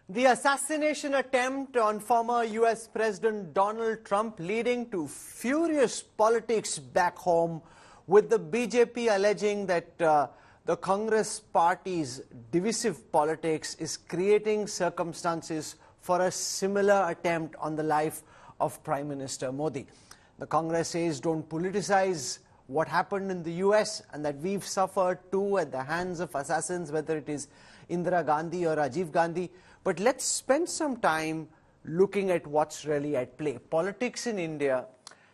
The assassination attempt on former US President Donald Trump leading to furious politics back home, with the BJP alleging that the Congress party's divisive politics is creating circumstances for a similar attempt on the life of Prime Minister Modi. The Congress says don't politicize what happened in the US and that we've suffered too at the hands of assassins, whether it is Indira Gandhi or Rajiv Gandhi. But let's spend some time looking at what's really at play. Politics in India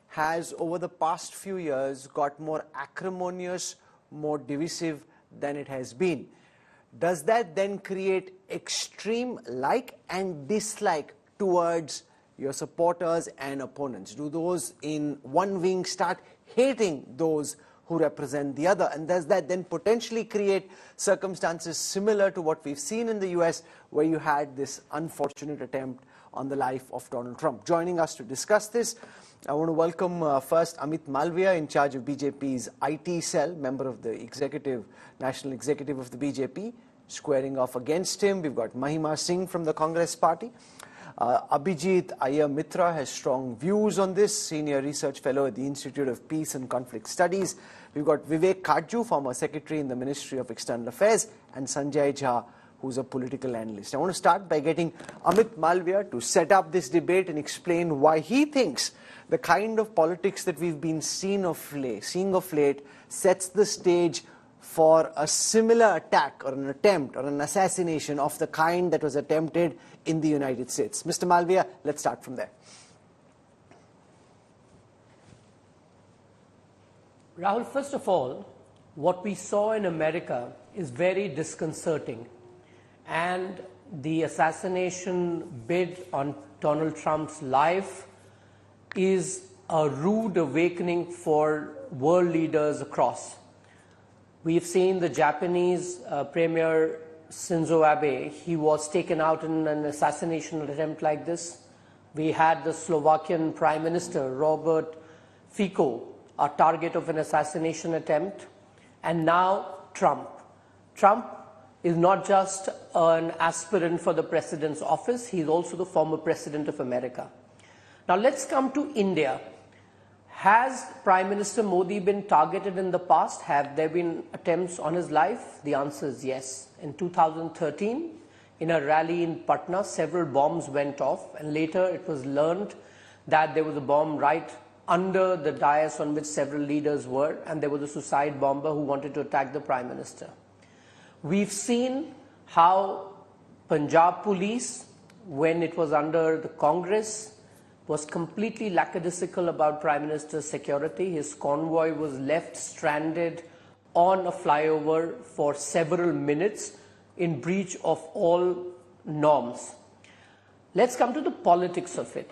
has, over the past few years, got more acrimonious, more divisive than it has been. Does that then create extreme like and dislike towards your supporters and opponents? Do those in one wing start hating those who represent the other? And does that then potentially create circumstances similar to what we've seen in the US, where you had this unfortunate attempt on the life of Donald Trump? Joining us to discuss this, I want to welcome first Amit Malviya, in charge of BJP's IT cell, member of the national executive of the BJP. Squaring off against him, we've got Mahima Singh from the Congress party. Abhijit Iyer Mitra has strong views on this, senior research fellow at the Institute of Peace and Conflict Studies. We've got Vivek Kajju, former secretary in the Ministry of External Affairs, and Sanjay Jha, who's a political analyst. I want to start by getting Amit Malviya to set up this debate and explain why he thinks the kind of politics that we've been seeing of late sets the stage for a similar attack or an attempt or an assassination of the kind that was attempted in the United States. Mr. Malviya, let's start from there. Rahul, first of all, what we saw in America is very disconcerting. And the assassination bid on Donald Trump's life is a rude awakening for world leaders across. We've seen the Japanese Premier Shinzo Abe. He was taken out in an assassination attempt like this. We had the Slovakian Prime Minister, Robert Fico, a target of an assassination attempt. And now Trump. Trump is not just an aspirant for the president's office, he's also the former president of America. Now let's come to India. Has Prime Minister Modi been targeted in the past? Have there been attempts on his life? The answer is yes. In 2013, in a rally in Patna, several bombs went off, and later it was learned that there was a bomb right under the dais on which several leaders were, and there was a suicide bomber who wanted to attack the Prime Minister. We've seen how Punjab police, when it was under the Congress, was completely lackadaisical about Prime Minister's security. His convoy was left stranded on a flyover for several minutes in breach of all norms. Let's come to the politics of it.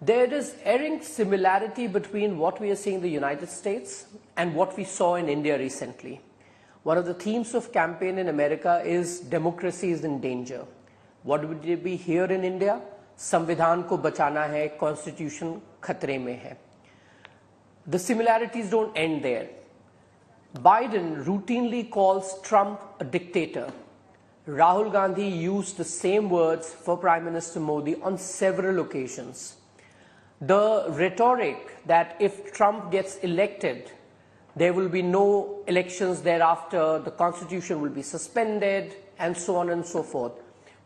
There is erring similarity between what we are seeing in the United States and what we saw in India recently. One of the themes of campaign in America is democracy is in danger. What would it be here in India? संविधान को बचाना है, constitution खतरे में है. The similarities don't end there. Biden routinely calls Trump a dictator. Rahul Gandhi used the same words for Prime Minister Modi on several occasions. The rhetoric that if Trump gets elected, there will be no elections thereafter, the constitution will be suspended, and so on and so forth.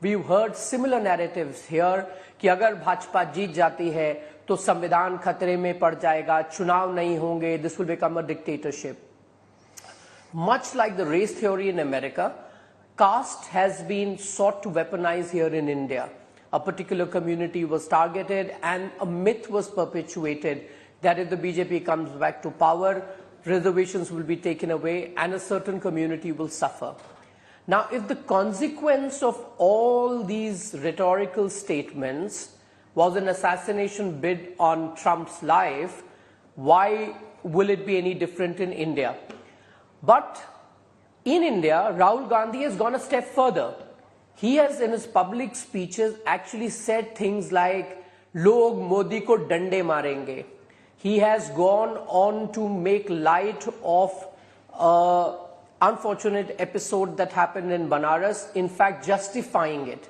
We've heard similar narratives here कि अगर भाजपा जीत जाती है तो संविधान खतरे में पड़ जाएगा, चुनाव नहीं होंगे, this will become a dictatorship. Much like the race theory in America, caste has been sought to weaponize here in India. A particular community was targeted and a myth was perpetuated that if the BJP comes back to power, reservations will be taken away and a certain community will suffer. Now, if the consequence of all these rhetorical statements was an assassination bid on Trump's life, why will it be any different in India? But in India, Rahul Gandhi has gone a step further. He has, in his public speeches, actually said things like, "Log Modi ko dande marenge." He has gone on to make light of unfortunate episode that happened in Banaras, in fact justifying it.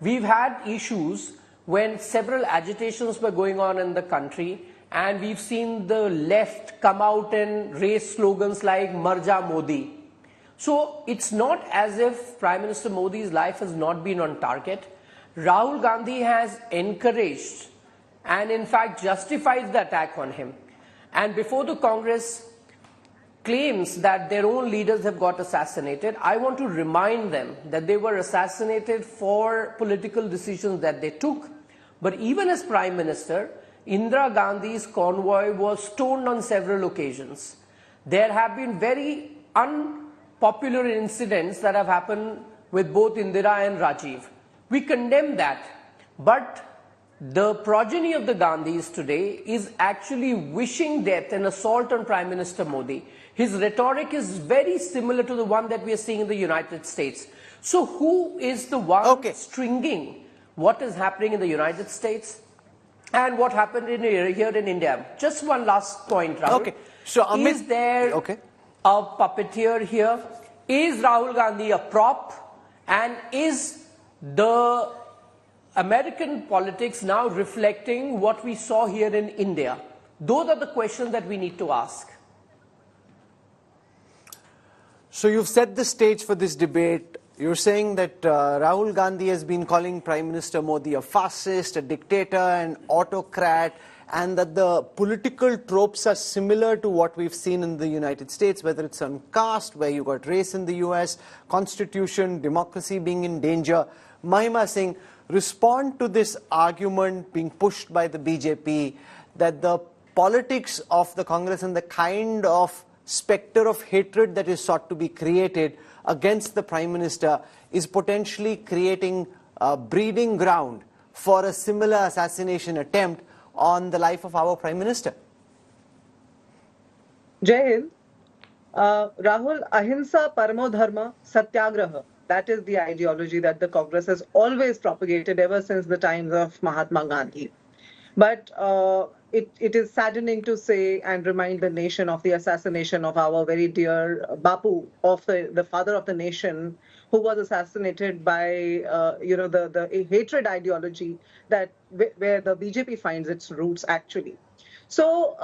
We've had issues when several agitations were going on in the country, and we've seen the left come out and raise slogans like Marja Modi. So it's not as if Prime Minister Modi's life has not been on target. Rahul Gandhi has encouraged and in fact justifies the attack on him. And before the Congress claims that their own leaders have got assassinated, I want to remind them that they were assassinated for political decisions that they took. But even as Prime Minister, Indira Gandhi's convoy was stoned on several occasions. There have been very unpopular incidents that have happened with both Indira and Rajiv. We condemn that, but the progeny of the Gandhis today is actually wishing death and assault on Prime Minister Modi. His rhetoric is very similar to the one that we are seeing in the United States. So who is the one stringing what is happening in the United States and what happened here in India? Just one last point, Rahul. Okay. So, Amit, is there a puppeteer here? Is Rahul Gandhi a prop? And is the American politics now reflecting what we saw here in India? Those are the questions that we need to ask. So you've set the stage for this debate. You're saying that Rahul Gandhi has been calling Prime Minister Modi a fascist, a dictator, an autocrat, and that the political tropes are similar to what we've seen in the United States, whether it's on caste, where you got race in the US, constitution, democracy being in danger. Mahima Singh, respond to this argument being pushed by the BJP that the politics of the Congress and the kind of spectre of hatred that is sought to be created against the Prime Minister is potentially creating a breeding ground for a similar assassination attempt on the life of our Prime Minister. Jai Hind. Rahul, ahimsa paramo dharma satyagraha. That is the ideology that the Congress has always propagated ever since the times of Mahatma Gandhi. But it is saddening to say and remind the nation of the assassination of our very dear Bapu, of the father of the nation, who was assassinated by the hatred ideology that where the BJP finds its roots actually. So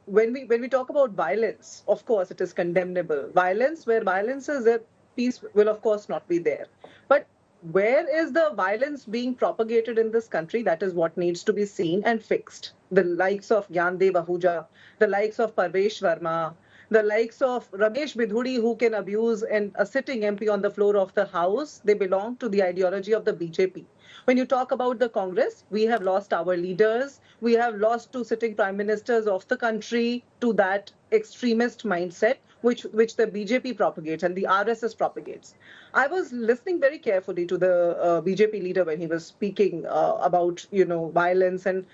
when we talk about violence, of course it is condemnable. Violence, where violence is there, peace will of course not be there. But where is the violence being propagated in this country? That is what needs to be seen and fixed. The likes of Gyandev Ahuja, the likes of Parvesh Verma, the likes of Ramesh Bidhuri, who can abuse a sitting MP on the floor of the House, they belong to the ideology of the BJP. When you talk about the Congress, we have lost our leaders. We have lost 2 sitting prime ministers of the country to that extremist mindset, which the BJP propagates and the RSS propagates. I was listening very carefully to the BJP leader when he was speaking about violence, and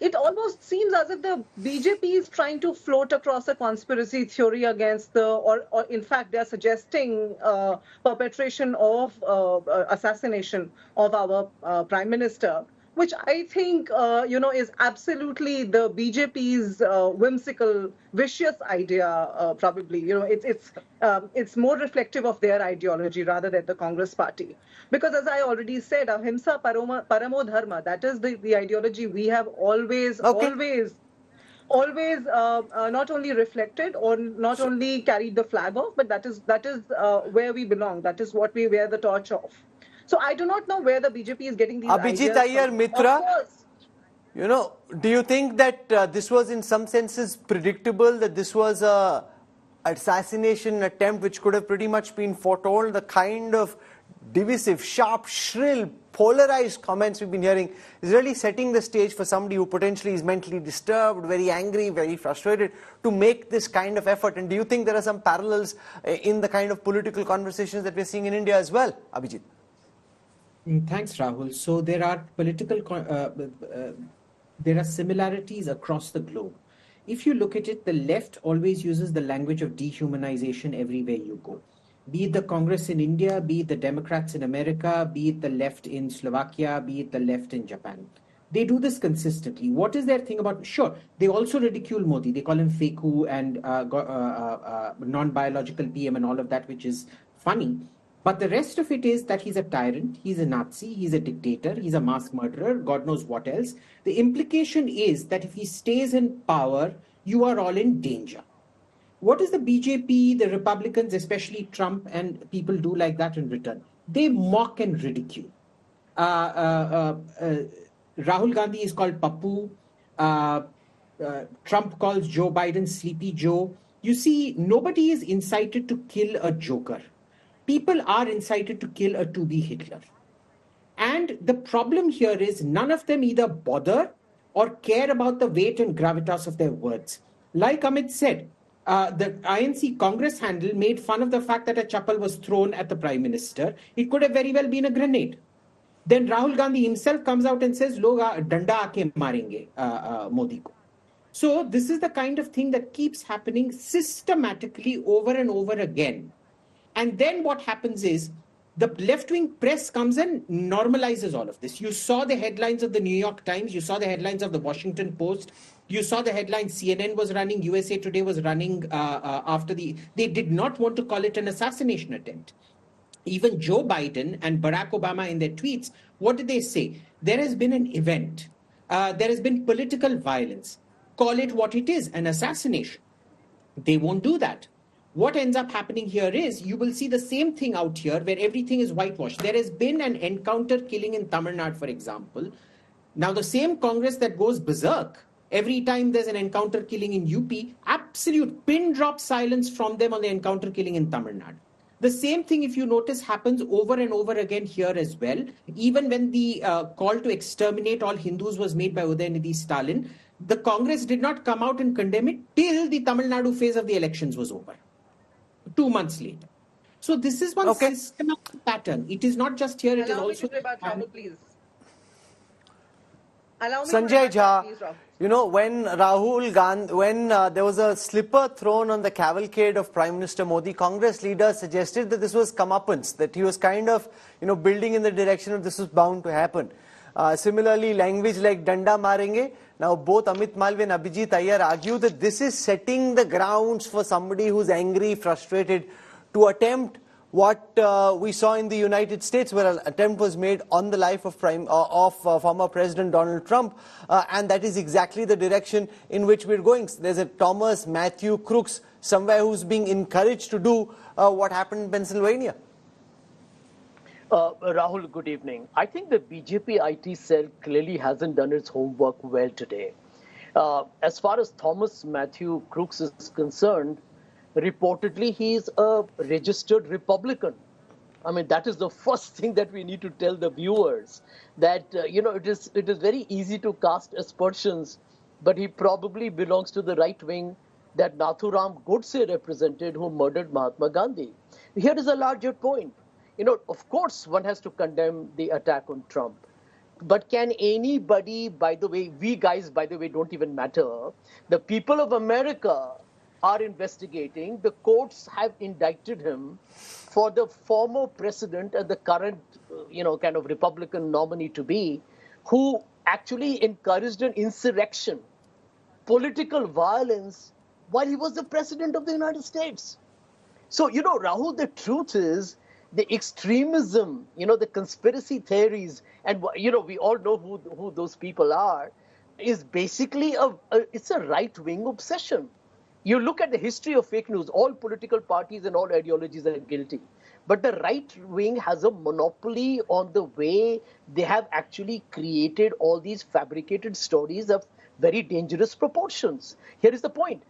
it almost seems as if the BJP is trying to float across a conspiracy theory against or in fact they are suggesting perpetration of assassination of our Prime Minister, which I think is absolutely the BJP's whimsical, vicious idea. Probably, it's more reflective of their ideology rather than the Congress Party. Because as I already said, ahimsa paramo dharma. That is the ideology we have always not only reflected or not only carried the flag of, but that is where we belong. That is what we wear the torch of. So I do not know where the BJP is getting these Abhijit ideas Iyer from. Mitra, Of course. Do you think that this was in some senses predictable, that this was a assassination attempt which could have pretty much been foretold? The kind of divisive, sharp, shrill, polarized comments we've been hearing is really setting the stage for somebody who potentially is mentally disturbed, very angry, very frustrated, to make this kind of effort. And do you think there are some parallels in the kind of political conversations that we're seeing in India as well, Abhijit? Thanks, Rahul. So there are there are similarities across the globe. If you look at it, the left always uses the language of dehumanization everywhere you go. Be it the Congress in India, be it the Democrats in America, be it the left in Slovakia, be it the left in Japan. They do this consistently. What is their thing about? Sure, they also ridicule Modi. They call him Feku and non-biological PM and all of that, which is funny. But the rest of it is that he's a tyrant, he's a Nazi, he's a dictator, he's a mass murderer, God knows what else. The implication is that if he stays in power, you are all in danger. What does the BJP, the Republicans, especially Trump and people do like that in return? They mock and ridicule. Rahul Gandhi is called Pappu. Trump calls Joe Biden Sleepy Joe. You see, nobody is incited to kill a joker. People are incited to kill a to-be Hitler. And the problem here is none of them either bother or care about the weight and gravitas of their words. Like Amit said, the INC Congress handle made fun of the fact that a chappal was thrown at the Prime Minister. It could have very well been a grenade. Then Rahul Gandhi himself comes out and says, "Log danda aake marenge Modi ko." So this is the kind of thing that keeps happening systematically over and over again. And then what happens is the left-wing press comes and normalizes all of this. You saw the headlines of the New York Times. You saw the headlines of the Washington Post. You saw the headlines CNN was running, USA Today was running after they did not want to call it an assassination attempt. Even Joe Biden and Barack Obama in their tweets, what did they say? There has been an event. There has been political violence. Call it what it is, an assassination. They won't do that. What ends up happening here is you will see the same thing out here where everything is whitewashed. There has been an encounter killing in Tamil Nadu, for example. Now, the same Congress that goes berserk every time there's an encounter killing in UP, absolute pin drop silence from them on the encounter killing in Tamil Nadu. The same thing, if you notice, happens over and over again here as well. Even when the call to exterminate all Hindus was made by Udayanidhi Stalin, the Congress did not come out and condemn it till the Tamil Nadu phase of the elections was over. 2 months later. So this is one systematic pattern. It is not just here, it is also... Rahul, please. Allow me Sanjay to Jha, please, Rahul. you know, when Rahul Gandhi, when there was a slipper thrown on the cavalcade of Prime Minister Modi, Congress leaders suggested that this was comeuppance, that he was kind of, you know, building in the direction of this was bound to happen. Similarly, language like danda marenge. Now, both Amit Malvi and Abhijit Iyer argue that this is setting the grounds for somebody who's angry, frustrated, to attempt what we saw in the United States, where an attempt was made on the life of former President Donald Trump, and that is exactly the direction in which we're going. There's a Thomas Matthew Crooks somewhere who's being encouraged to do what happened in Pennsylvania. Rahul, good evening. I think the BJP IT cell clearly hasn't done its homework well today. As far as Thomas Matthew Crooks is concerned, reportedly he is a registered Republican. I mean, that is the first thing that we need to tell the viewers, that it is very easy to cast aspersions, but he probably belongs to the right wing that Nathuram Godse represented, who murdered Mahatma Gandhi. Here is a larger point. Of course, one has to condemn the attack on Trump. But can anybody, by the way, we guys, by the way, don't even matter. The people of America are investigating. The courts have indicted him for the former president and the current, kind of Republican nominee to be, who actually encouraged an insurrection, political violence, while he was the president of the United States. So, Rahul, the truth is, the extremism, the conspiracy theories, and we all know who those people are, is basically it's a right-wing obsession. You look at the history of fake news, all political parties and all ideologies are guilty. But the right wing has a monopoly on the way they have actually created all these fabricated stories of very dangerous proportions. Here is the point.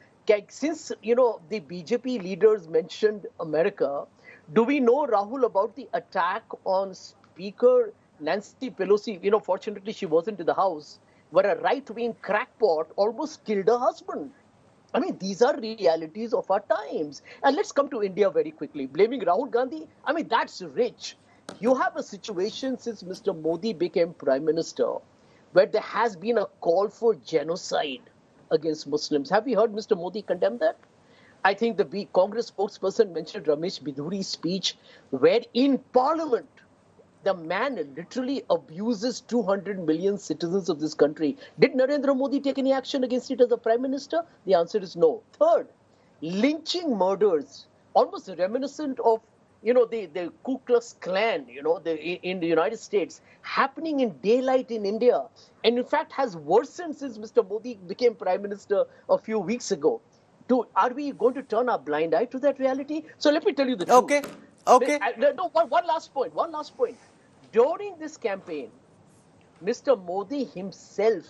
Since, the BJP leaders mentioned America, do we know, Rahul, about the attack on Speaker Nancy Pelosi? Fortunately, she wasn't in the House, where a right-wing crackpot almost killed her husband. I mean, these are realities of our times. And let's come to India very quickly. Blaming Rahul Gandhi, I mean, that's rich. You have a situation since Mr. Modi became Prime Minister, where there has been a call for genocide against Muslims. Have you heard Mr. Modi condemn that? I think the Congress spokesperson mentioned Ramesh Bidhuri's speech, where in Parliament, the man literally abuses 200 million citizens of this country. Did Narendra Modi take any action against it as a Prime Minister? The answer is no. Third, lynching murders, almost reminiscent of, the Ku Klux Klan, in the United States, happening in daylight in India, and in fact has worsened since Mr. Modi became Prime Minister a few weeks ago. Are we going to turn our blind eye to that reality? So let me tell you the truth. Okay. Okay. No, one last point. One last point. During this campaign, Mr. Modi himself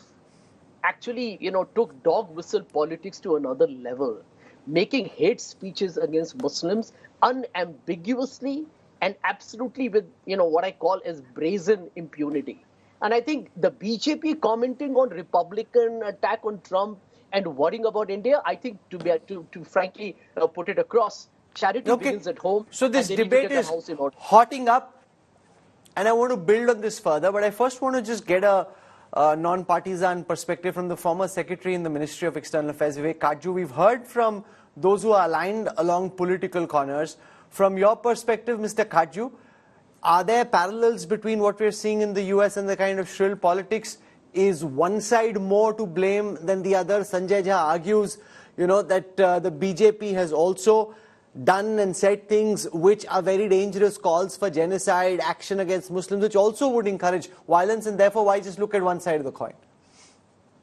actually, took dog whistle politics to another level, making hate speeches against Muslims unambiguously and absolutely with, what I call as brazen impunity. And I think the BJP commenting on Republican attack on Trump and worrying about India, I think to frankly put it across, charity begins at home. So this debate is hotting up, and I want to build on this further, but I first want to just get a non-partisan perspective from the former secretary in the Ministry of External Affairs, Vivek Kaju. We've heard from those who are aligned along political corners. From your perspective, Mr. Kaju, are there parallels between what we're seeing in the US and the kind of shrill politics? Is one side more to blame than the other? Sanjay Jha argues, that the BJP has also done and said things which are very dangerous calls for genocide, action against Muslims, which also would encourage violence, and therefore why just look at one side of the coin?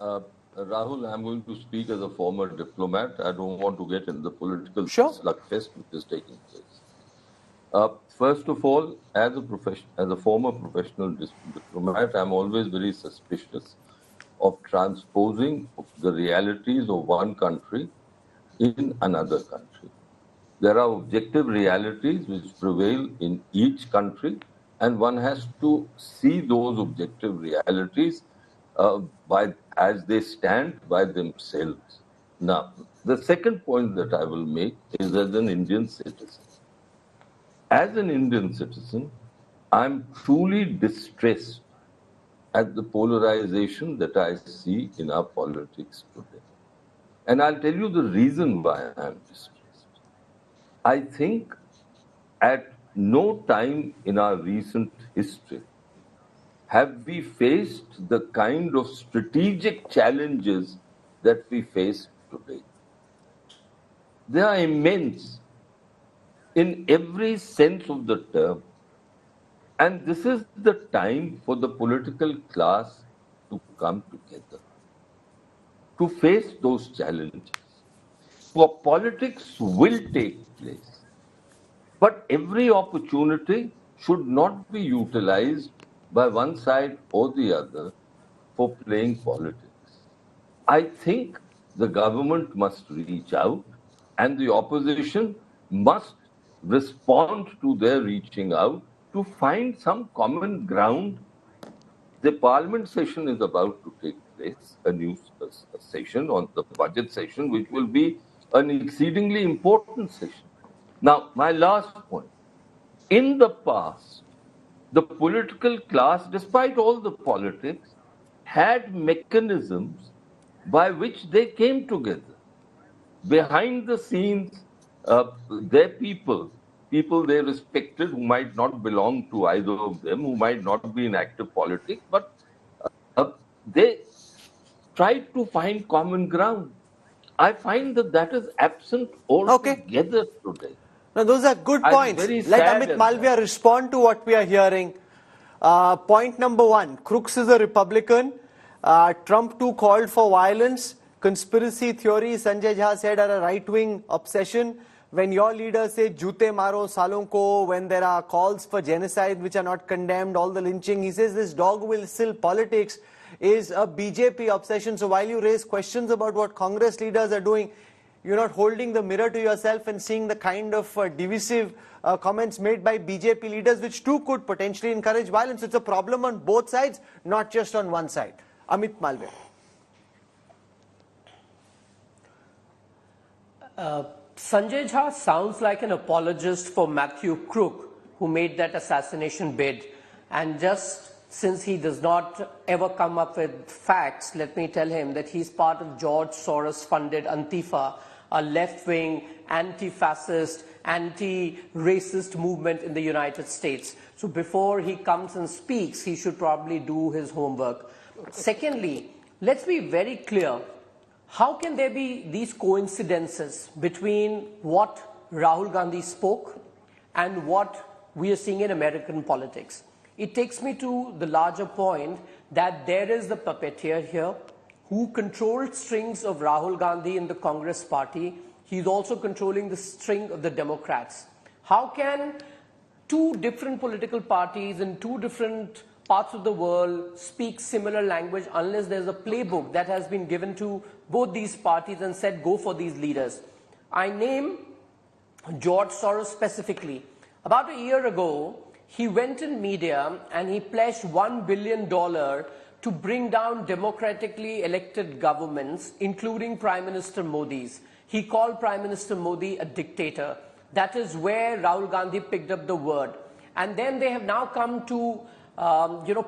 Rahul, I'm going to speak as a former diplomat. I don't want to get in the political slugfest which is taking place. First of all, as a former professional diplomat, I'm always very suspicious of transposing the realities of one country in another country. There are objective realities which prevail in each country, and one has to see those objective realities as they stand by themselves. Now, the second point that I will make is as an Indian citizen. As an Indian citizen, I'm truly distressed at the polarization that I see in our politics today. And I'll tell you the reason why I'm distressed. I think at no time in our recent history have we faced the kind of strategic challenges that we face today. They are immense in every sense of the term. And this is the time for the political class to come together, to face those challenges. For politics will take place, but every opportunity should not be utilized by one side or the other for playing politics. I think the government must reach out and the opposition must respond to their reaching out to find some common ground. The parliament session is about to take place, a new session on the budget session, which will be an exceedingly important session. Now, my last point. In the past, the political class, despite all the politics, had mechanisms by which they came together. Behind the scenes, their people they respected who might not belong to either of them, who might not be in active politics, but they tried to find common ground. I find that is absent altogether today. Now, those are good points. Let Amit Malviya respond to what we are hearing. Point number one, Crooks is a Republican. Trump too called for violence. Conspiracy theories, Sanjay Jha said, are a right-wing obsession. When your leaders say, jute maro salon ko, when there are calls for genocide which are not condemned, all the lynching, he says this dog whistle politics is a BJP obsession. So while you raise questions about what Congress leaders are doing, you're not holding the mirror to yourself and seeing the kind of divisive comments made by BJP leaders, which too could potentially encourage violence. It's a problem on both sides, not just on one side. Amit Malviya. Sanjay Jha sounds like an apologist for Matthew Crooks, who made that assassination bid. And just since he does not ever come up with facts, let me tell him that he's part of George Soros-funded Antifa, a left-wing, anti-fascist, anti-racist movement in the United States. So before he comes and speaks, he should probably do his homework. Secondly, let's be very clear. How can there be these coincidences between what Rahul Gandhi spoke and what we are seeing in American politics. It takes me to the larger point that there is the puppeteer here who controlled strings of Rahul Gandhi in the Congress party. He's also controlling the string of the Democrats. How can two different political parties in two different parts of the world speak similar language unless there's a playbook that has been given to both these parties and said, go for these leaders? I name George Soros specifically. About a year ago, he went in media and he pledged $1 billion to bring down democratically elected governments, including Prime Minister Modi's. He called Prime Minister Modi a dictator. That is where Rahul Gandhi picked up the word. And then they have now come to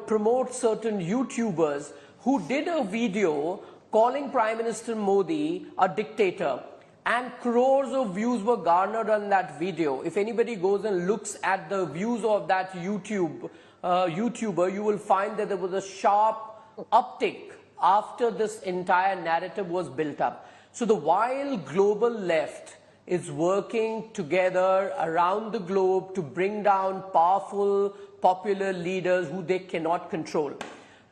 promote certain YouTubers who did a video calling Prime Minister Modi a dictator. And crores of views were garnered on that video. If anybody goes and looks at the views of that YouTuber, you will find that there was a sharp uptick after this entire narrative was built up. So the while global left is working together around the globe to bring down powerful, popular leaders who they cannot control.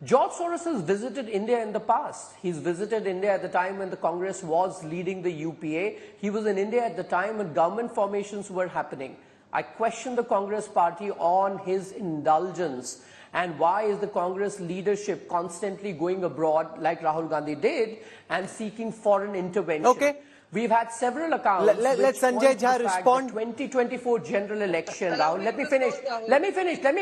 George Soros has visited India in the past. He's visited India at the time when the Congress was leading the UPA. He was in India at the time when government formations were happening. I question the Congress party on his indulgence. And why is the Congress leadership constantly going abroad like Rahul Gandhi did and seeking foreign intervention? Okay. We've had several accounts. Let Sanjay Jha respond. 2024 general election, Rahul. Let me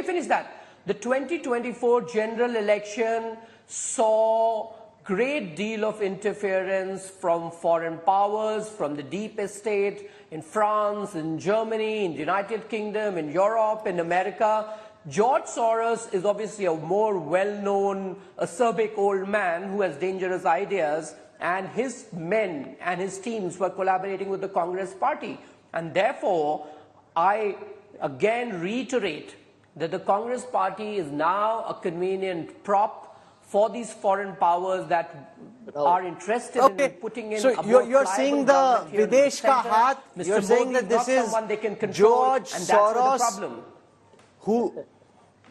finish that. The 2024 general election saw great deal of interference from foreign powers, from the deep state in France, in Germany, in the United Kingdom, in Europe, in America. George Soros is obviously a more well-known, acerbic old man who has dangerous ideas, and his men and his teams were collaborating with the Congress party. And therefore, I again reiterate that the Congress party is now a convenient prop for these foreign powers that are interested in putting in. So you're saying the Videsh ka haath, you're saying that this is George Soros,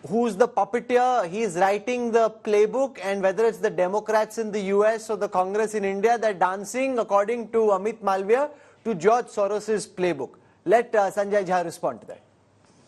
who's the puppeteer. He's writing the playbook, and whether it's the Democrats in the US or the Congress in India, they're dancing, according to Amit Malviya, to George Soros's playbook. Let Sanjay Jha respond to that.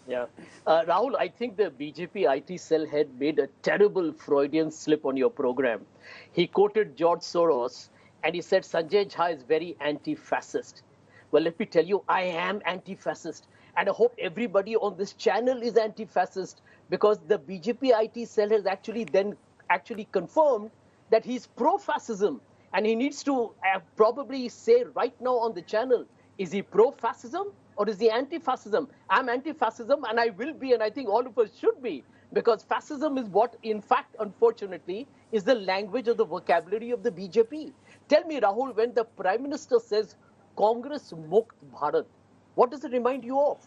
Yeah. Rahul, I think the BJP IT cell head made a terrible Freudian slip on your program. He quoted George Soros and he said Sanjay Jha is very anti-fascist. Well, let me tell you, I am anti-fascist. And I hope everybody on this channel is anti-fascist, because the BJP IT cell has actually confirmed that he's pro-fascism. And he needs to probably say right now on the channel, is he pro-fascism? Or is he anti-fascism? I'm anti-fascism, and I will be, and I think all of us should be, because fascism is what, in fact, unfortunately, is the language or the vocabulary of the BJP. Tell me, Rahul, when the Prime Minister says, Congress Mukt Bharat, what does it remind you of?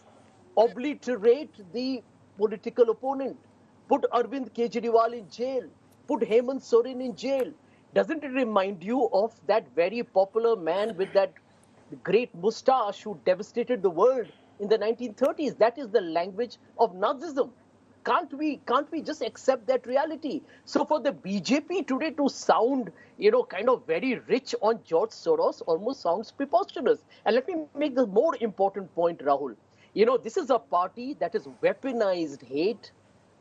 Obliterate the political opponent. Put Arvind Kejriwal in jail. Put Hemant Soren in jail. Doesn't it remind you of that very popular man with that great moustache who devastated the world in the 1930s? That is the language of Nazism. Can't we just accept that reality? So for the BJP today to sound, kind of very rich on George Soros almost sounds preposterous. And let me make the more important point, Rahul. This is a party that has weaponized hate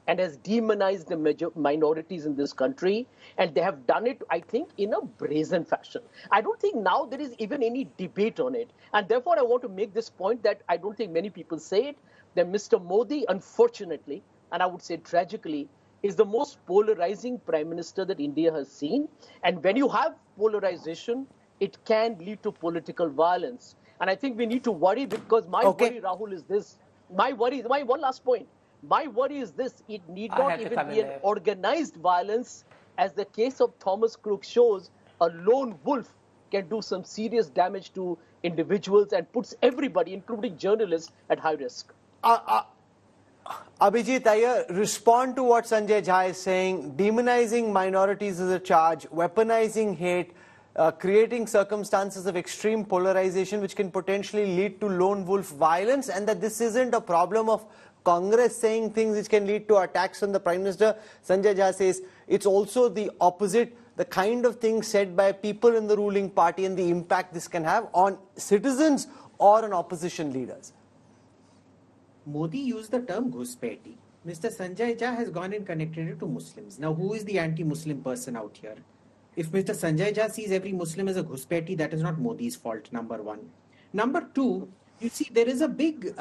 and has demonized the minorities in this country. And they have done it, I think, in a brazen fashion. I don't think now there is even any debate on it. And therefore, I want to make this point that I don't think many people say it, that Mr. Modi, unfortunately, and I would say tragically, is the most polarizing prime minister that India has seen. And when you have polarization, it can lead to political violence. And I think we need to worry, because my worry, Rahul, is this. My one last point. My worry is this: it need not even be an organized violence. As the case of Thomas Crooks shows, a lone wolf can do some serious damage to individuals and puts everybody, including journalists, at high risk. Abhijit Iyer, respond to what Sanjay Jha is saying. Demonizing minorities is a charge, weaponizing hate. creating circumstances of extreme polarization which can potentially lead to lone wolf violence, and that this isn't a problem of Congress saying things which can lead to attacks on the Prime Minister. Sanjay Jha says it's also the opposite, the kind of things said by people in the ruling party and the impact this can have on citizens or on opposition leaders. Modi used the term Ghuspeti. Mr. Sanjay Jha has gone and connected it to Muslims. Now, who is the anti-Muslim person out here? If Mr. Sanjay Jha sees every Muslim as a Ghuspeti, that is not Modi's fault, number one. Number two, you see, there is a big...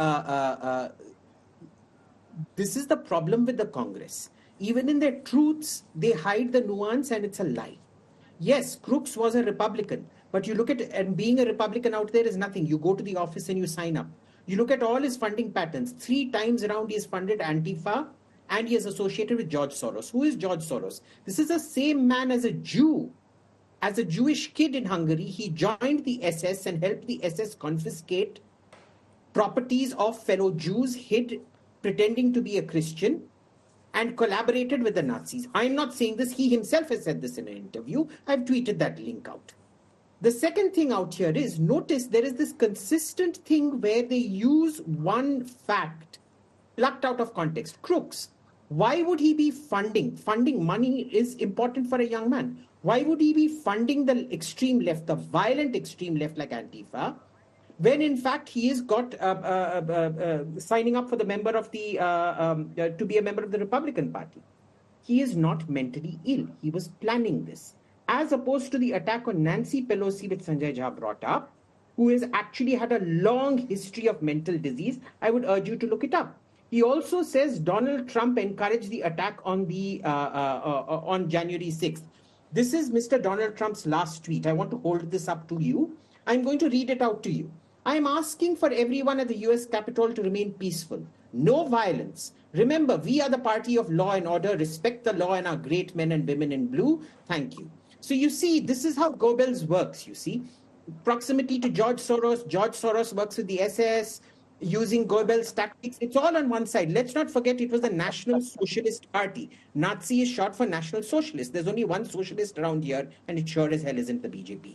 this is the problem with the Congress. Even in their truths, they hide the nuance and it's a lie. Yes, Crooks was a Republican, but you look at, and being a Republican out there is nothing. You go to the office and you sign up. You look at all his funding patterns. 3 times around he has funded Antifa and he is associated with George Soros. Who is George Soros? This is the same man as a Jew. As a Jewish kid in Hungary, he joined the SS and helped the SS confiscate properties of fellow Jews, hid pretending to be a Christian, and collaborated with the Nazis. I'm not saying this. He himself has said this in an interview. I've tweeted that link out. The second thing out here is, notice there is this consistent thing where they use one fact plucked out of context. Crooks. Why would he be funding? Funding money is important for a young man. Why would he be funding the extreme left, the violent extreme left like Antifa, when in fact he has got signing up for the member of the to be a member of the Republican Party? He is not mentally ill. He was planning this. As opposed to the attack on Nancy Pelosi, which Sanjay Jha brought up, who has actually had a long history of mental disease. I would urge you to look it up. He also says Donald Trump encouraged the attack on the on January 6th. This is Mr. Donald Trump's last tweet. I want to hold this up to you. I'm going to read it out to you. I am asking for everyone at the US Capitol to remain peaceful. No violence. Remember, we are the party of law and order. Respect the law and our great men and women in blue. Thank you. So you see, this is how Goebbels works, you see. Proximity to George Soros. George Soros works with the SS, using Goebbels tactics. It's all on one side. Let's not forget it was the National Socialist Party. Nazi is short for National Socialist. There's only one socialist around here, and it sure as hell isn't the BJP.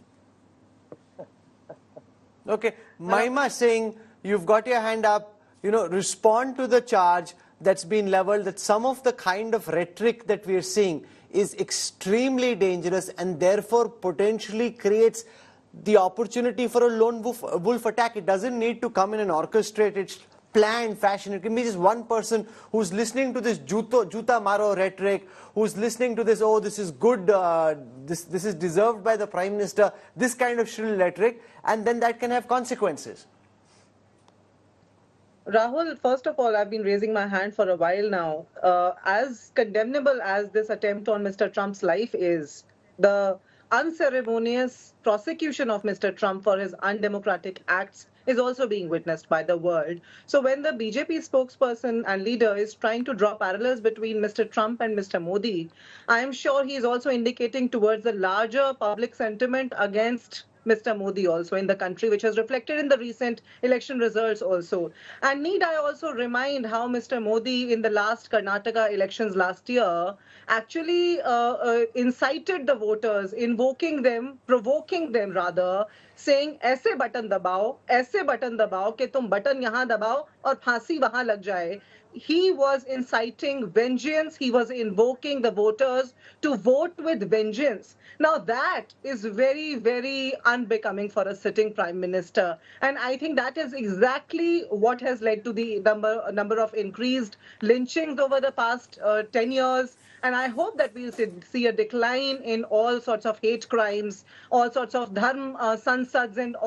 Okay, Mahima saying, you've got your hand up, respond to the charge that's been leveled, that some of the kind of rhetoric that we're seeing is extremely dangerous and therefore potentially creates the opportunity for a lone wolf attack. It doesn't need to come in an orchestrated, planned fashion. It can be just one person who's listening to this juta maro rhetoric, who's listening to this, oh, this is good, this is deserved by the Prime Minister, this kind of shrill rhetoric, and then that can have consequences. Rahul, first of all, I've been raising my hand for a while now. As condemnable as this attempt on Mr. Trump's life is, the unceremonious prosecution of Mr. Trump for his undemocratic acts is also being witnessed by the world. So when the BJP spokesperson and leader is trying to draw parallels between Mr. Trump and Mr. Modi, I am sure he is also indicating towards the larger public sentiment against Mr. Modi also in the country, which has reflected in the recent election results also. And need I also remind how Mr. Modi in the last Karnataka elections last year actually incited the voters, invoking them, provoking them rather, saying ऐसे button दबाओ कि तुम button यहाँ दबाओ और फांसी वहाँ लग जाए. He was inciting vengeance. He was invoking the voters to vote with vengeance. Now that is very, very unbecoming for a sitting prime minister. And I think that is exactly what has led to the number of increased lynchings over the past 10 years. And I hope that we'll see a decline in all sorts of hate crimes, all sorts of dharm sansads and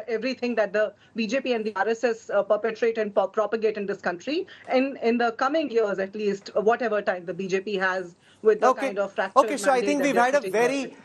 everything that the BJP and the RSS perpetrate and propagate in this country. In the coming years, at least, whatever time the BJP has with the kind of fractured Okay, so I think we've had a very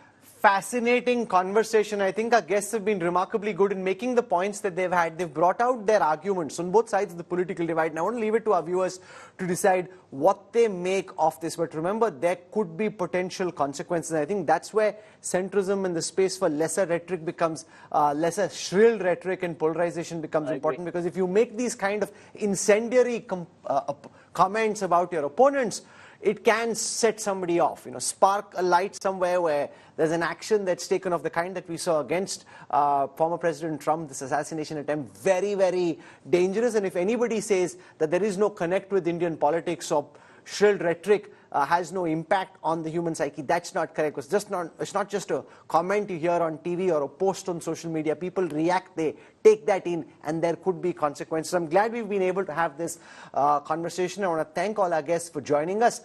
fascinating conversation. I think our guests have been remarkably good in making the points that they've had. They've brought out their arguments on both sides of the political divide. And I want to leave it to our viewers to decide what they make of this. But remember, there could be potential consequences. I think that's where centrism and the space for lesser rhetoric becomes, lesser shrill rhetoric and polarization becomes important. Because if you make these kind of incendiary comments about your opponents, it can set somebody off, spark a light somewhere where there's an action that's taken of the kind that we saw against former President Trump, this assassination attempt, very, very dangerous. And if anybody says that there is no connect with Indian politics or shrill rhetoric has no impact on the human psyche, that's not correct. It's not just a comment you hear on TV or a post on social media. People react, they take that in, and there could be consequences. I'm glad we've been able to have this conversation. I want to thank all our guests for joining us.